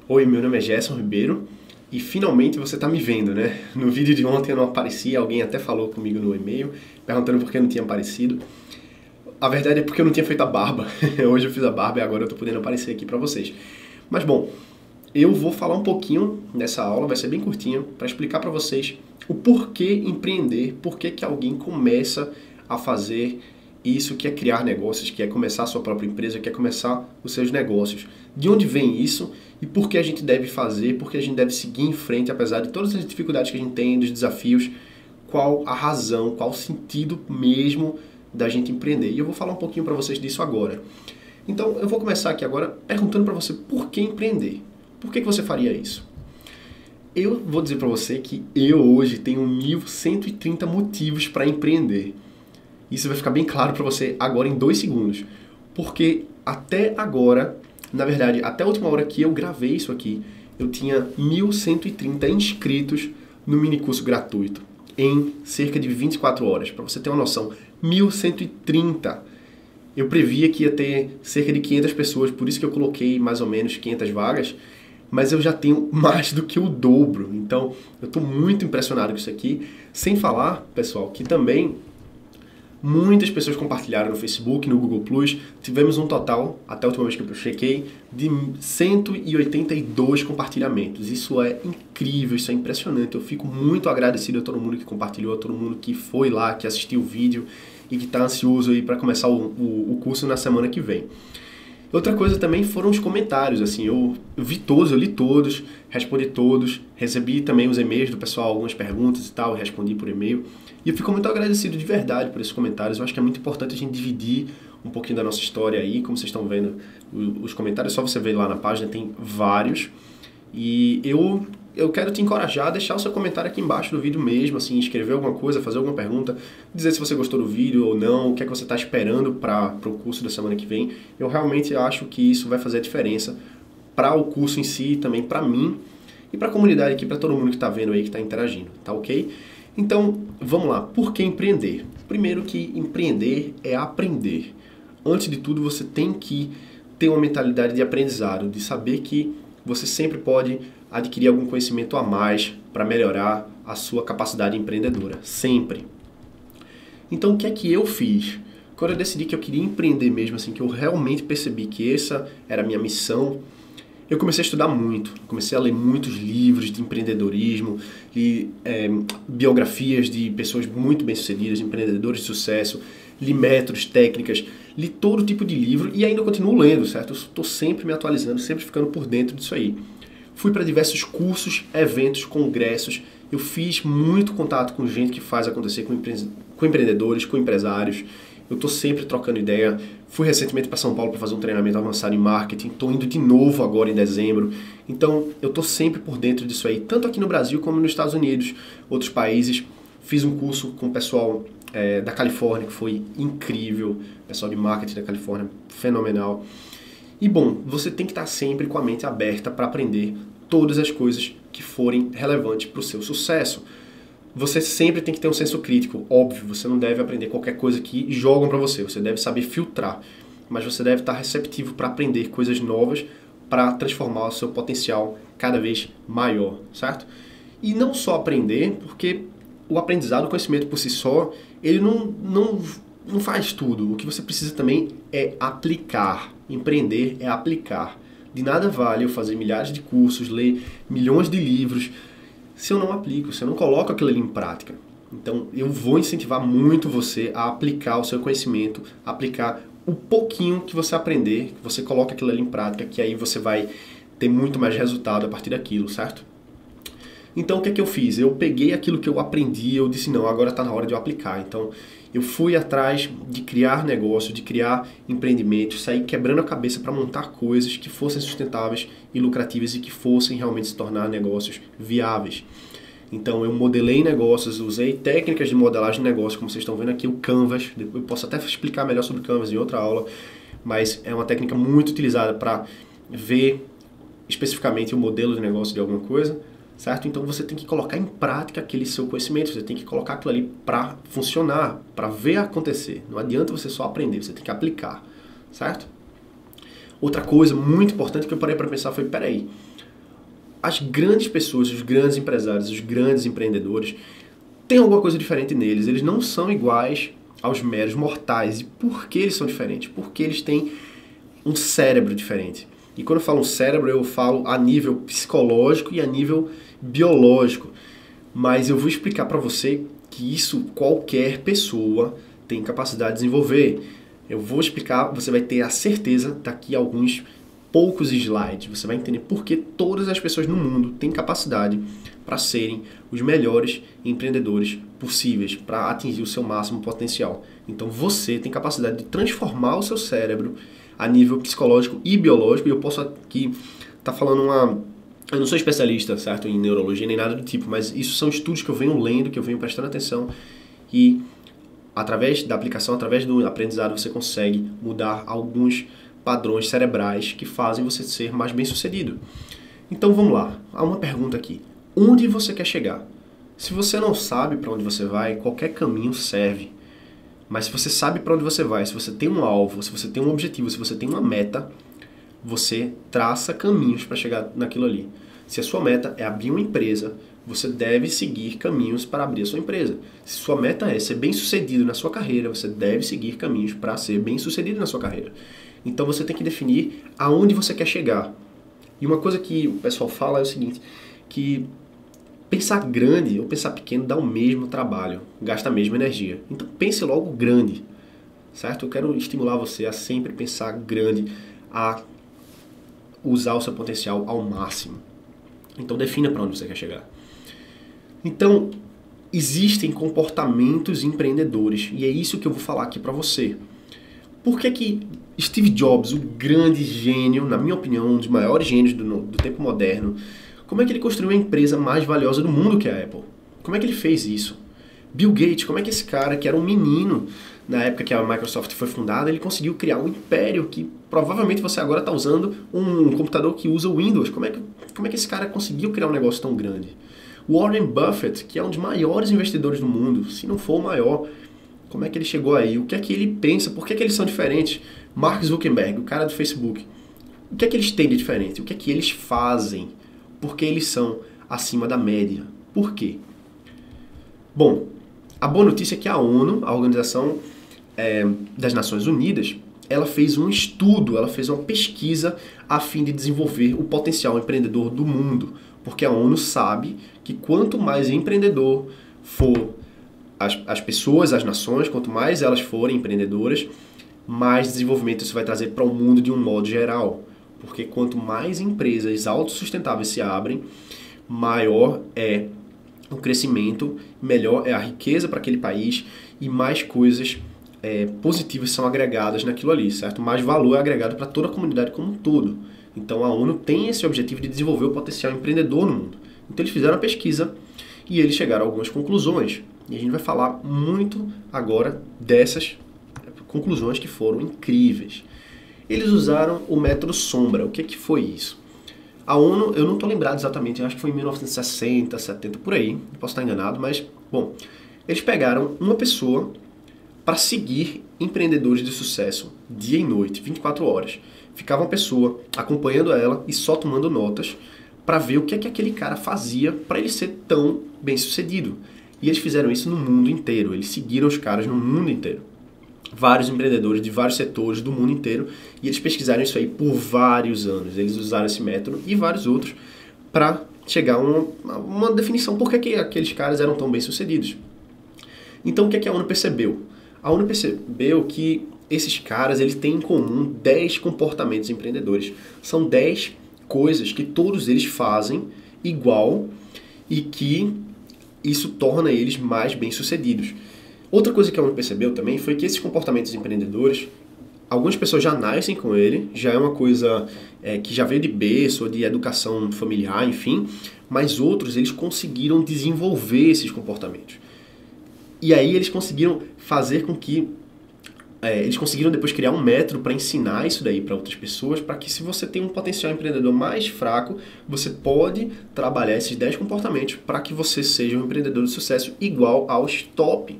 Oi, meu nome é Gerson Ribeiro e finalmente você está me vendo, né? No vídeo de ontem eu não apareci, alguém até falou comigo no e-mail, perguntando por que eu não tinha aparecido. A verdade é porque eu não tinha feito a barba. Hoje eu fiz a barba e agora eu tô podendo aparecer aqui para vocês. Mas bom, eu vou falar um pouquinho nessa aula, vai ser bem curtinha, para explicar para vocês o porquê empreender, porquê que alguém começa a fazer isso, que é criar negócios, que é começar a sua própria empresa, que é começar os seus negócios. De onde vem isso e por que a gente deve fazer, por que a gente deve seguir em frente, apesar de todas as dificuldades que a gente tem, dos desafios, qual a razão, qual o sentido mesmo da gente empreender. E eu vou falar um pouquinho para vocês disso agora. Então, eu vou começar aqui agora perguntando para você por que empreender. Por que você faria isso? Eu vou dizer para você que eu hoje tenho 1.130 motivos para empreender. Isso vai ficar bem claro para você agora em 2 segundos. Porque até agora, na verdade, até a última hora que eu gravei isso aqui, eu tinha 1.130 inscritos no minicurso gratuito em cerca de 24 horas. Para você ter uma noção, 1.130. Eu previa que ia ter cerca de 500 pessoas, por isso que eu coloquei mais ou menos 500 vagas, mas eu já tenho mais do que o dobro. Então, eu estou muito impressionado com isso aqui. Sem falar, pessoal, que também muitas pessoas compartilharam no Facebook, no Google+. Tivemos um total, até a última vez que eu chequei, de 182 compartilhamentos. Isso é incrível, isso é impressionante. Eu fico muito agradecido a todo mundo que compartilhou, a todo mundo que foi lá, que assistiu o vídeo e que está ansioso aí para começar o curso na semana que vem. Outra coisa também foram os comentários, assim, eu vi todos, eu li todos, respondi todos, recebi também os e-mails do pessoal, algumas perguntas e tal, eu respondi por e-mail. E eu fico muito agradecido de verdade por esses comentários. Eu acho que é muito importante a gente dividir um pouquinho da nossa história aí, como vocês estão vendo os comentários, só você ver lá na página, tem vários. E eu quero te encorajar a deixar o seu comentário aqui embaixo do vídeo mesmo, assim, escrever alguma coisa, fazer alguma pergunta, dizer se você gostou do vídeo ou não, o que é que você está esperando para o curso da semana que vem. Eu realmente acho que isso vai fazer a diferença para o curso em si, também para mim e para a comunidade aqui, para todo mundo que está vendo aí, que está interagindo, tá ok? Então, vamos lá. Por que empreender? Primeiro que empreender é aprender. Antes de tudo, você tem que ter uma mentalidade de aprendizado, de saber que você sempre pode adquirir algum conhecimento a mais para melhorar a sua capacidade empreendedora. Sempre. Então, o que é que eu fiz? Quando eu decidi que eu queria empreender mesmo, assim, que eu realmente percebi que essa era a minha missão, eu comecei a estudar muito, comecei a ler muitos livros de empreendedorismo, li biografias de pessoas muito bem-sucedidas, empreendedores de sucesso, li métodos, técnicas, li todo tipo de livro e ainda continuo lendo, certo? Eu estou sempre me atualizando, sempre ficando por dentro disso aí. Fui para diversos cursos, eventos, congressos, eu fiz muito contato com gente que faz acontecer, com empreendedores, com empresários. Eu estou sempre trocando ideia. Fui recentemente para São Paulo para fazer um treinamento avançado em marketing. Estou indo de novo agora em dezembro. Então, eu estou sempre por dentro disso aí, tanto aqui no Brasil como nos Estados Unidos, outros países. Fiz um curso com o pessoal da Califórnia, que foi incrível. Pessoal de marketing da Califórnia, fenomenal. E bom, você tem que estar sempre com a mente aberta para aprender todas as coisas que forem relevantes para o seu sucesso. Você sempre tem que ter um senso crítico, óbvio, você não deve aprender qualquer coisa que jogam para você, você deve saber filtrar, mas você deve estar receptivo para aprender coisas novas para transformar o seu potencial cada vez maior, certo? E não só aprender, porque o aprendizado, o conhecimento por si só, ele não faz tudo. O que você precisa também é aplicar. Empreender é aplicar. De nada vale eu fazer milhares de cursos, ler milhões de livros, se eu não aplico, se eu não coloco aquilo ali em prática. Então, eu vou incentivar muito você a aplicar o seu conhecimento, aplicar o pouquinho que você aprender, que você coloca aquilo ali em prática, que aí você vai ter muito mais resultado a partir daquilo, certo? Então, o que é que eu fiz? Eu peguei aquilo que eu aprendi, eu disse, não, agora está na hora de eu aplicar. Então, eu fui atrás de criar negócios, de criar empreendimentos, sair quebrando a cabeça para montar coisas que fossem sustentáveis e lucrativas e que fossem realmente se tornar negócios viáveis. Então, eu modelei negócios, usei técnicas de modelagem de negócio, como vocês estão vendo aqui, o Canvas. Eu posso até explicar melhor sobre o Canvas em outra aula, mas é uma técnica muito utilizada para ver especificamente o modelo de negócio de alguma coisa, certo? Então você tem que colocar em prática aquele seu conhecimento, você tem que colocar aquilo ali para funcionar, para ver acontecer. Não adianta você só aprender, você tem que aplicar, certo? Outra coisa muito importante que eu parei para pensar foi, peraí, as grandes pessoas, os grandes empresários, os grandes empreendedores, tem alguma coisa diferente neles. Eles não são iguais aos meros mortais. E por que eles são diferentes? Porque eles têm um cérebro diferente. E quando eu falo cérebro, eu falo a nível psicológico e a nível biológico. Mas eu vou explicar para você que isso qualquer pessoa tem capacidade de desenvolver. Eu vou explicar, você vai ter a certeza daqui a alguns poucos slides. Você vai entender por que todas as pessoas no mundo têm capacidade para serem os melhores empreendedores possíveis, para atingir o seu máximo potencial. Então você tem capacidade de transformar o seu cérebro a nível psicológico e biológico. E eu posso aqui estar falando eu não sou especialista, certo, em neurologia nem nada do tipo, mas isso são estudos que eu venho lendo, que eu venho prestando atenção e através da aplicação, através do aprendizado, você consegue mudar alguns padrões cerebrais que fazem você ser mais bem-sucedido. Então vamos lá, há uma pergunta aqui. Onde você quer chegar? Se você não sabe para onde você vai, qualquer caminho serve. Mas se você sabe para onde você vai, se você tem um alvo, se você tem um objetivo, se você tem uma meta, você traça caminhos para chegar naquilo ali. Se a sua meta é abrir uma empresa, você deve seguir caminhos para abrir a sua empresa. Se sua meta é ser bem-sucedido na sua carreira, você deve seguir caminhos para ser bem-sucedido na sua carreira. Então você tem que definir aonde você quer chegar. E uma coisa que o pessoal fala é o seguinte, que pensar grande ou pensar pequeno dá o mesmo trabalho, gasta a mesma energia. Então pense logo grande, certo? Eu quero estimular você a sempre pensar grande, a usar o seu potencial ao máximo. Então defina para onde você quer chegar. Então, existem comportamentos empreendedores e é isso que eu vou falar aqui para você. Por que Steve Jobs, o grande gênio, na minha opinião, um dos maiores gênios do tempo moderno, como é que ele construiu a empresa mais valiosa do mundo, que é a Apple? Como é que ele fez isso? Bill Gates, como é que esse cara, que era um menino na época que a Microsoft foi fundada, ele conseguiu criar um império que provavelmente você agora está usando um computador que usa o Windows. Como é que esse cara conseguiu criar um negócio tão grande? Warren Buffett, que é um dos maiores investidores do mundo, se não for o maior, como é que ele chegou aí? O que é que ele pensa? Por que é que eles são diferentes? Mark Zuckerberg, o cara do Facebook, o que é que eles têm de diferente? O que é que eles fazem? Por que eles são acima da média? Por quê? Bom, a boa notícia é que a ONU, a Organização das Nações Unidas, ela fez um estudo, ela fez uma pesquisa a fim de desenvolver o potencial empreendedor do mundo. Porque a ONU sabe que quanto mais empreendedor for as pessoas, as nações, quanto mais elas forem empreendedoras, mais desenvolvimento isso vai trazer para o mundo de um modo geral. Porque quanto mais empresas autossustentáveis se abrem, maior é o crescimento, melhor é a riqueza para aquele país e mais coisas positivas são agregadas naquilo ali, certo? Mais valor é agregado para toda a comunidade como um todo. Então a ONU tem esse objetivo de desenvolver o potencial empreendedor no mundo. Então eles fizeram a pesquisa e eles chegaram a algumas conclusões. E a gente vai falar muito agora dessas conclusões que foram incríveis. Eles usaram o método sombra. O que foi isso? A ONU, eu não estou lembrado exatamente, acho que foi em 1960, 70, por aí, posso estar enganado, mas, bom, eles pegaram uma pessoa para seguir empreendedores de sucesso dia e noite, 24 horas. Ficava uma pessoa acompanhando ela e só tomando notas para ver o que é que aquele cara fazia para ele ser tão bem sucedido. E eles fizeram isso no mundo inteiro, eles seguiram os caras no mundo inteiro. Vários empreendedores de vários setores do mundo inteiro e eles pesquisaram isso aí por vários anos. Eles usaram esse método e vários outros para chegar a uma definição por que aqueles caras eram tão bem sucedidos. Então o que é que a ONU percebeu? A ONU percebeu que esses caras eles têm em comum 10 comportamentos empreendedores. São 10 coisas que todos eles fazem igual e que isso torna eles mais bem-sucedidos. Outra coisa que a ONU percebeu também foi que esses comportamentos empreendedores, algumas pessoas já nascem com ele, já é uma coisa que já veio de berço ou de educação familiar, enfim, mas outros eles conseguiram desenvolver esses comportamentos. E aí eles conseguiram fazer com que eles conseguiram depois criar um método para ensinar isso daí para outras pessoas, para que se você tem um potencial empreendedor mais fraco, você pode trabalhar esses 10 comportamentos para que você seja um empreendedor de sucesso igual aos top.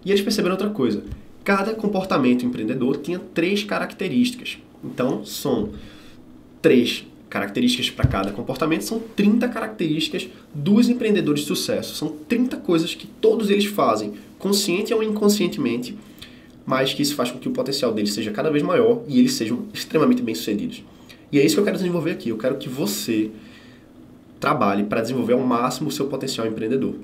E eles perceberam outra coisa, cada comportamento empreendedor tinha 3 características. Então são 3 características para cada comportamento, são 30 características dos empreendedores de sucesso. São 30 coisas que todos eles fazem, consciente ou inconscientemente, mas que isso faz com que o potencial deles seja cada vez maior e eles sejam extremamente bem-sucedidos. E é isso que eu quero desenvolver aqui. Eu quero que você trabalhe para desenvolver ao máximo o seu potencial empreendedor.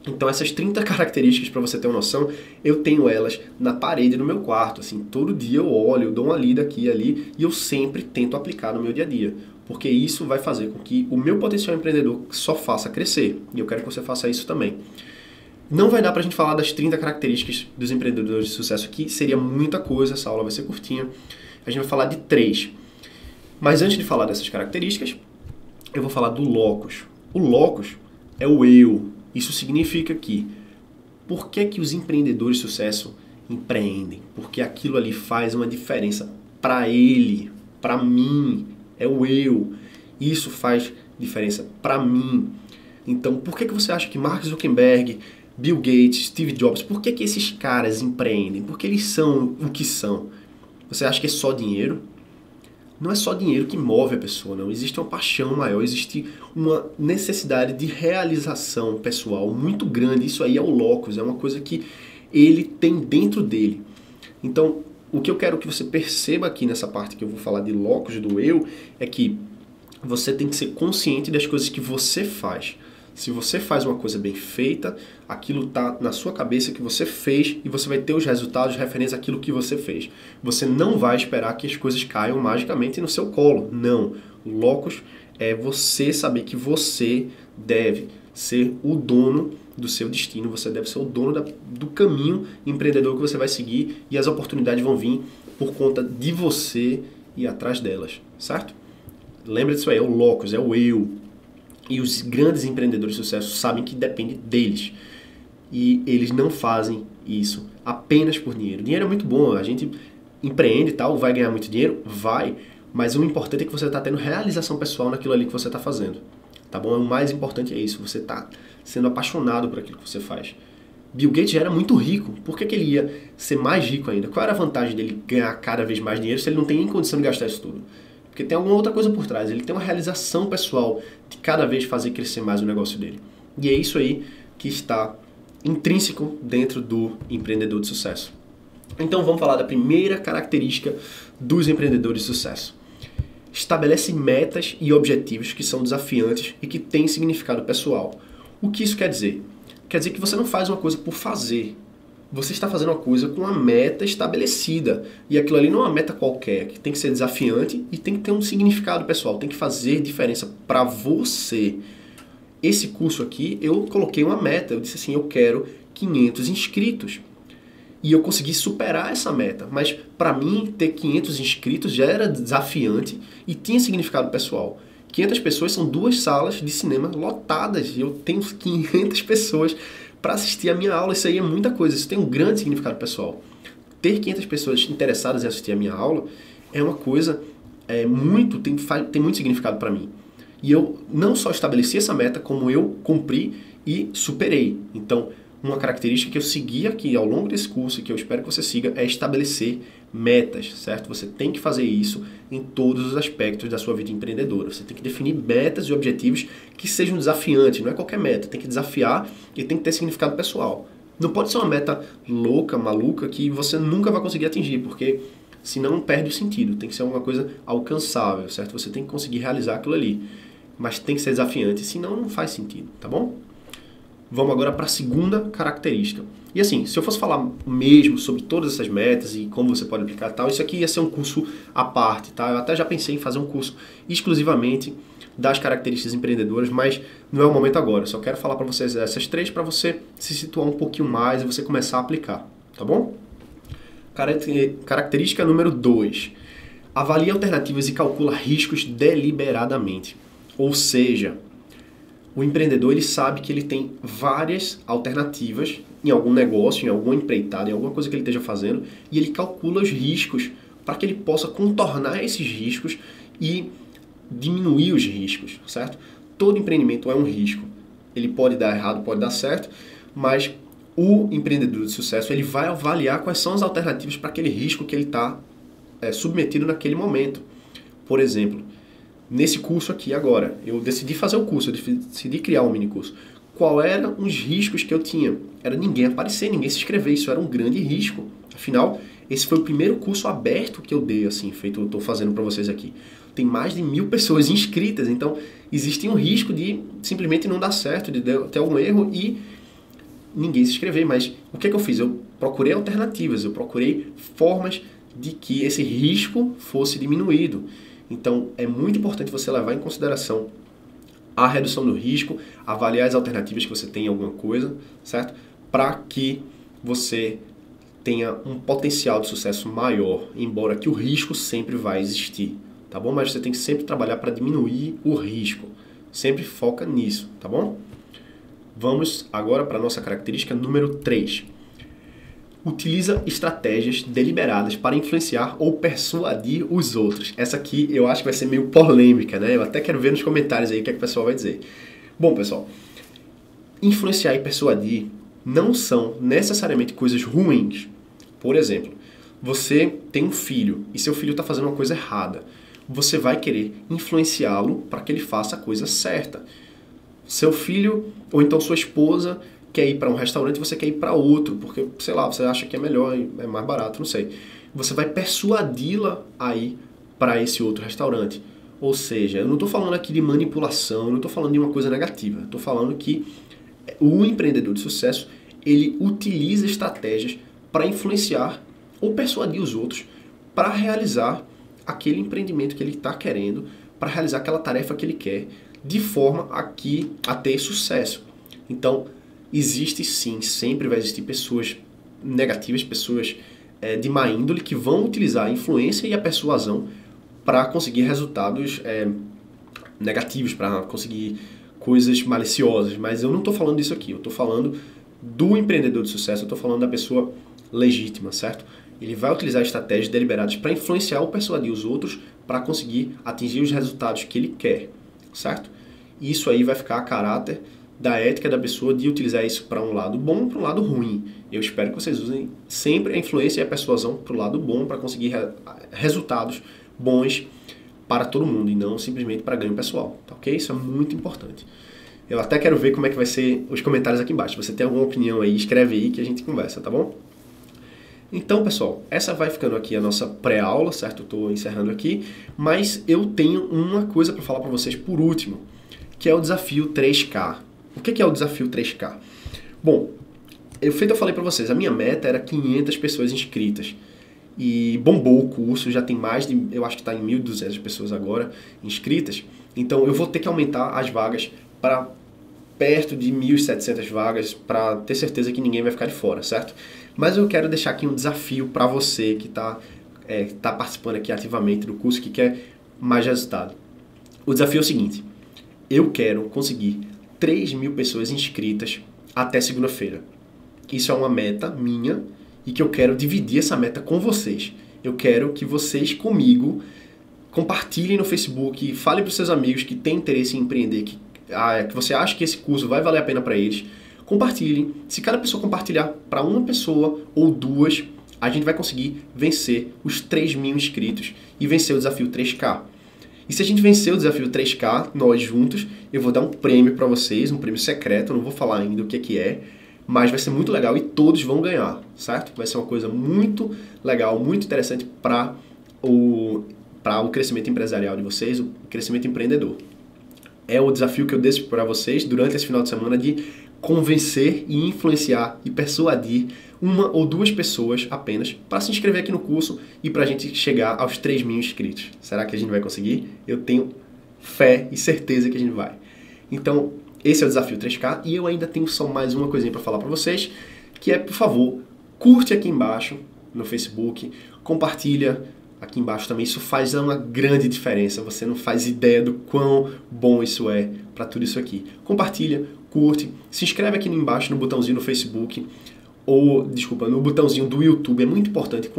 Então essas 30 características, para você ter uma noção, eu tenho elas na parede do meu quarto. Assim, todo dia eu olho, eu dou uma lida aqui e ali e eu sempre tento aplicar no meu dia a dia. Porque isso vai fazer com que o meu potencial empreendedor só faça crescer. E eu quero que você faça isso também. Não vai dar pra gente falar das 30 características dos empreendedores de sucesso aqui. Seria muita coisa, essa aula vai ser curtinha. A gente vai falar de 3. Mas antes de falar dessas características, eu vou falar do locus. O locus é o eu. Isso significa que, por que os empreendedores de sucesso empreendem? Porque aquilo ali faz uma diferença para ele, para mim, é o eu. Isso faz diferença para mim. Então, por que você acha que Mark Zuckerberg, Bill Gates, Steve Jobs, por que esses caras empreendem? Porque eles são o que são. Você acha que é só dinheiro? Não é só dinheiro que move a pessoa, não. Existe uma paixão maior, existe uma necessidade de realização pessoal muito grande. Isso aí é o locus, é uma coisa que ele tem dentro dele. Então, o que eu quero que você perceba aqui nessa parte que eu vou falar de locus, do eu, é que você tem que ser consciente das coisas que você faz. Se você faz uma coisa bem feita, aquilo está na sua cabeça que você fez e você vai ter os resultados referentes àquilo que você fez. Você não vai esperar que as coisas caiam magicamente no seu colo. Não. O locus é você saber que você deve ser o dono do seu destino, você deve ser o dono do caminho empreendedor que você vai seguir e as oportunidades vão vir por conta de você e atrás delas, certo? Lembra disso aí, é o locus, é o eu. E os grandes empreendedores de sucesso sabem que depende deles. E eles não fazem isso apenas por dinheiro. Dinheiro é muito bom, a gente empreende e tal, vai ganhar muito dinheiro? Vai. Mas o importante é que você está tendo realização pessoal naquilo ali que você está fazendo. Tá bom? O mais importante é isso, você está sendo apaixonado por aquilo que você faz. Bill Gates já era muito rico. Por que ele ia ser mais rico ainda? Qual era a vantagem dele ganhar cada vez mais dinheiro se ele não tem nem condição de gastar isso tudo? Porque tem alguma outra coisa por trás. Ele tem uma realização pessoal de cada vez fazer crescer mais o negócio dele. E é isso aí que está intrínseco dentro do empreendedor de sucesso. Então vamos falar da primeira característica dos empreendedores de sucesso. Estabelece metas e objetivos que são desafiantes e que têm significado pessoal. O que isso quer dizer? Quer dizer que você não faz uma coisa por fazer. Você está fazendo uma coisa com uma meta estabelecida. E aquilo ali não é uma meta qualquer, que tem que ser desafiante e tem que ter um significado pessoal, tem que fazer diferença para você. Esse curso aqui, eu coloquei uma meta, eu disse assim, eu quero 500 inscritos. E eu consegui superar essa meta, mas para mim ter 500 inscritos já era desafiante e tinha significado pessoal. 500 pessoas são 2 salas de cinema lotadas e eu tenho 500 pessoas para assistir a minha aula. Isso aí é muita coisa, isso tem um grande significado pessoal. Ter 500 pessoas interessadas em assistir a minha aula é uma coisa tem muito significado para mim. E eu não só estabeleci essa meta, como eu cumpri e superei. Então, uma característica que eu segui aqui ao longo desse curso, e que eu espero que você siga, é estabelecer metas, certo? Você tem que fazer isso em todos os aspectos da sua vida empreendedora. Você tem que definir metas e objetivos que sejam desafiantes, não é qualquer meta. Tem que desafiar e tem que ter significado pessoal. Não pode ser uma meta louca, maluca, que você nunca vai conseguir atingir, porque senão perde o sentido. Tem que ser alguma coisa alcançável, certo? Você tem que conseguir realizar aquilo ali. Mas tem que ser desafiante, senão não faz sentido, tá bom? Vamos agora para a segunda característica. E assim, se eu fosse falar mesmo sobre todas essas metas e como você pode aplicar e tal, isso aqui ia ser um curso à parte, tá? Eu até já pensei em fazer um curso exclusivamente das características empreendedoras, mas não é o momento agora. Eu só quero falar para vocês essas 3 para você se situar um pouquinho mais e você começar a aplicar, tá bom? Característica número 2. Avalie alternativas e calcula riscos deliberadamente. Ou seja, o empreendedor ele sabe que ele tem várias alternativas em algum negócio, em alguma empreitada, em alguma coisa que ele esteja fazendo, e ele calcula os riscos para que ele possa contornar esses riscos e diminuir os riscos, certo? Todo empreendimento é um risco. Ele pode dar errado, pode dar certo, mas o empreendedor de sucesso ele vai avaliar quais são as alternativas para aquele risco que ele está submetido naquele momento. Por exemplo, nesse curso aqui agora, eu decidi fazer o curso, eu decidi criar um mini curso. Qual eram os riscos que eu tinha? Era ninguém aparecer, ninguém se inscrever, isso era um grande risco. Afinal, esse foi o primeiro curso aberto que eu dei, assim, feito eu estou fazendo para vocês aqui. Tem mais de 1000 pessoas inscritas, então existe um risco de simplesmente não dar certo, de ter algum erro e ninguém se inscrever. Mas o que é que eu fiz? Eu procurei alternativas, eu procurei formas de que esse risco fosse diminuído. Então é muito importante você levar em consideração a redução do risco, avaliar as alternativas que você tem em alguma coisa, certo? Para que você tenha um potencial de sucesso maior, embora que o risco sempre vai existir, tá bom? Mas você tem que sempre trabalhar para diminuir o risco. Sempre foca nisso, tá bom? Vamos agora para a nossa característica número 3. Utiliza estratégias deliberadas para influenciar ou persuadir os outros. Essa aqui eu acho que vai ser meio polêmica, né? Eu até quero ver nos comentários aí o que é que o pessoal vai dizer. Bom, pessoal, influenciar e persuadir não são necessariamente coisas ruins. Por exemplo, você tem um filho e seu filho está fazendo uma coisa errada. Você vai querer influenciá-lo para que ele faça a coisa certa. Seu filho ou então sua esposa quer ir para um restaurante e você quer ir para outro, porque, sei lá, você acha que é melhor, é mais barato, não sei. Você vai persuadi-la a ir para esse outro restaurante. Ou seja, eu não estou falando aqui de manipulação, eu não estou falando de uma coisa negativa. Estou falando que o empreendedor de sucesso, ele utiliza estratégias para influenciar ou persuadir os outros para realizar aquele empreendimento que ele está querendo, para realizar aquela tarefa que ele quer, de forma a ter sucesso. Então, existe sim, sempre vai existir pessoas negativas, pessoas de má índole que vão utilizar a influência e a persuasão para conseguir resultados negativos, para conseguir coisas maliciosas. Mas eu não estou falando disso aqui, eu estou falando do empreendedor de sucesso, eu estou falando da pessoa legítima, certo? Ele vai utilizar estratégias deliberadas para influenciar ou persuadir os outros para conseguir atingir os resultados que ele quer, certo? E isso aí vai ficar a caráter da ética da pessoa de utilizar isso para um lado bom e para um lado ruim. Eu espero que vocês usem sempre a influência e a persuasão para o lado bom, para conseguir resultados bons para todo mundo e não simplesmente para ganho pessoal, tá ok? Isso é muito importante. Eu até quero ver como é que vai ser os comentários aqui embaixo. Se você tem alguma opinião aí, escreve aí que a gente conversa, tá bom? Então, pessoal, essa vai ficando aqui a nossa pré-aula, certo? Eu estou encerrando aqui, mas eu tenho uma coisa para falar para vocês por último, que é o desafio 3K. O que é o desafio 3K? Bom, eu falei para vocês, a minha meta era 500 pessoas inscritas. E bombou o curso, já tem mais de, eu acho que está em 1.200 pessoas agora inscritas. Então eu vou ter que aumentar as vagas para perto de 1.700 vagas para ter certeza que ninguém vai ficar de fora, certo? Mas eu quero deixar aqui um desafio para você que está participando aqui ativamente do curso, que quer mais resultado. O desafio é o seguinte, eu quero conseguir 3.000 pessoas inscritas até segunda-feira. Isso é uma meta minha e que eu quero dividir essa meta com vocês. Eu quero que vocês comigo compartilhem no Facebook, falem para os seus amigos que têm interesse em empreender, que você acha que esse curso vai valer a pena para eles. Compartilhem. Se cada pessoa compartilhar para uma pessoa ou duas, a gente vai conseguir vencer os 3.000 inscritos e vencer o desafio 3K. E se a gente vencer o desafio 3K, nós juntos, eu vou dar um prêmio para vocês, um prêmio secreto, eu não vou falar ainda o que é, mas vai ser muito legal e todos vão ganhar, certo? Vai ser uma coisa muito legal, muito interessante para o crescimento empresarial de vocês, o crescimento empreendedor. É o desafio que eu deixo para vocês durante esse final de semana de convencer e influenciar e persuadir uma ou duas pessoas apenas para se inscrever aqui no curso e para a gente chegar aos 3.000 inscritos. Será que a gente vai conseguir? Eu tenho fé e certeza que a gente vai. Então, esse é o desafio 3K e eu ainda tenho só mais uma coisinha para falar para vocês, que é, por favor, curte aqui embaixo no Facebook, compartilha aqui embaixo também, isso faz uma grande diferença, você não faz ideia do quão bom isso é para tudo isso aqui. Compartilha, curte, se inscreve aqui embaixo no botãozinho no Facebook, no botãozinho do YouTube, é muito importante,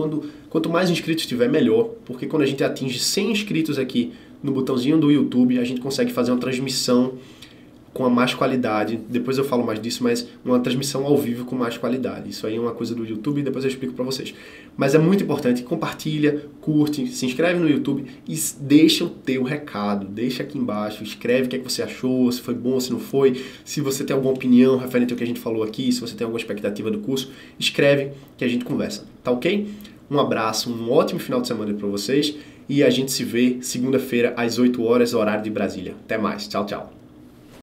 quanto mais inscritos tiver, melhor, porque quando a gente atinge 100 inscritos aqui no botãozinho do YouTube, a gente consegue fazer uma transmissão com a mais qualidade. Depois eu falo mais disso, mas uma transmissão ao vivo com mais qualidade. Isso aí é uma coisa do YouTube e depois eu explico para vocês. Mas é muito importante, compartilha, curte, se inscreve no YouTube e deixa o teu recado. Deixa aqui embaixo, escreve o que é que você achou, se foi bom, se não foi, se você tem alguma opinião referente ao que a gente falou aqui, se você tem alguma expectativa do curso, escreve que a gente conversa, tá ok? Um abraço, um ótimo final de semana para vocês e a gente se vê segunda-feira às 8 horas, horário de Brasília. Até mais, tchau, tchau.